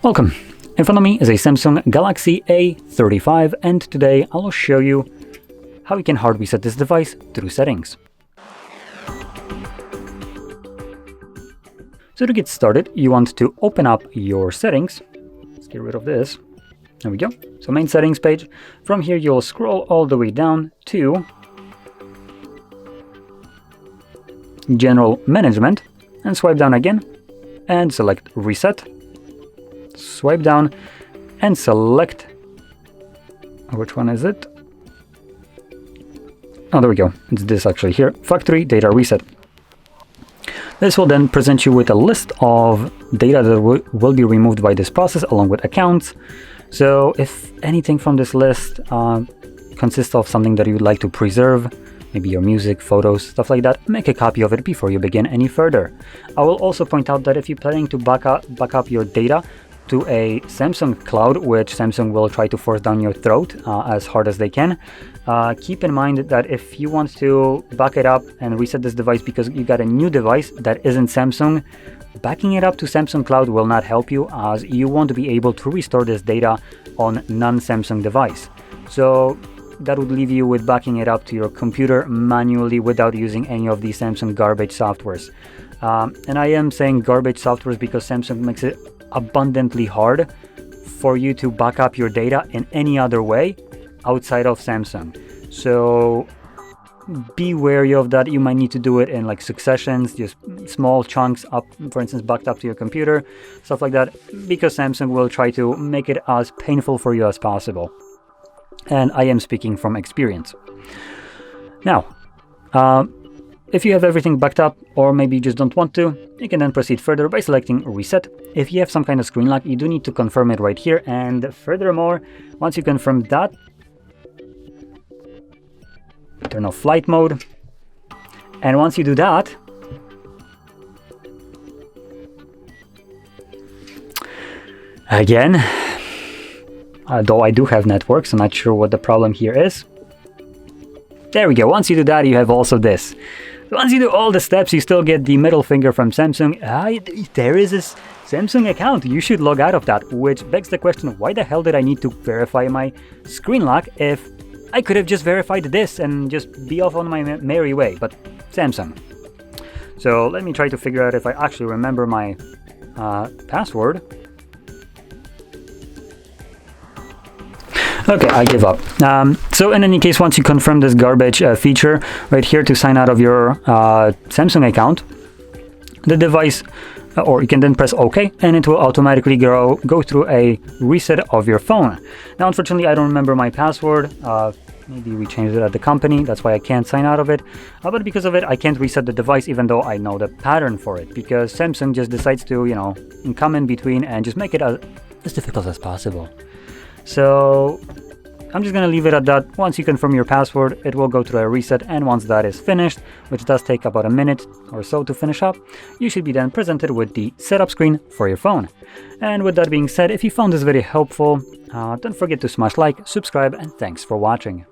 Welcome! In front of me is a Samsung Galaxy A35 and today I'll show you how you can hard reset this device through settings. So to get started, you want to open up your settings. Let's get rid of this. There we go. So main settings page. From here you'll scroll all the way down to General Management and swipe down again and select Reset. Swipe down and select, which one is it? Oh, there we go. It's this actually here, Factory Data Reset. This will then present you with a list of data that will be removed by this process along with accounts. So if anything from this list consists of something that you would like to preserve, maybe your music, photos, stuff like that, make a copy of it before you begin any further. I will also point out that if you're planning to back up your data to a Samsung cloud, which Samsung will try to force down your throat as hard as they can, keep in mind that if you want to back it up and reset this device because you got a new device that isn't Samsung, backing it up to Samsung cloud will not help you, as you won't be able to restore this data on non-Samsung device. So that would leave you with backing it up to your computer manually without using any of these Samsung garbage softwares. And I am saying garbage softwares because Samsung makes it abundantly hard for you to back up your data in any other way outside of Samsung. So be wary of that. You might need to do it in like successions, just small chunks up, for instance, backed up to your computer, stuff like that, because Samsung will try to make it as painful for you as possible. And I am speaking from experience. Now, if you have everything backed up, or maybe you just don't want to, you can then proceed further by selecting Reset. If you have some kind of screen lock, you do need to confirm it right here. And furthermore, once you confirm that, turn off flight mode. And once you do that, again, though I do have networks, I'm not sure what the problem here is. There we go. Once you do that, you have also this. Once you do all the steps, you still get the middle finger from Samsung. There is this Samsung account. You should log out of that, which begs the question, why the hell did I need to verify my screen lock if I could have just verified this and just be off on my merry way? But Samsung. So let me try to figure out if I actually remember my password. Okay, I give up. So in any case, once you confirm this garbage feature right here to sign out of your Samsung account, the device, or you can then press OK, and it will automatically go through a reset of your phone. Now, unfortunately, I don't remember my password. Maybe we changed it at the company, that's why I can't sign out of it. But because of it, I can't reset the device even though I know the pattern for it, because Samsung just decides to, come in between and just make it as difficult as possible. So I'm just going to leave it at that. Once you confirm your password, it will go through a reset, and once that is finished, which does take about a minute or so to finish up, you should be then presented with the setup screen for your phone. And with that being said, if you found this video helpful, don't forget to smash like, subscribe, and thanks for watching.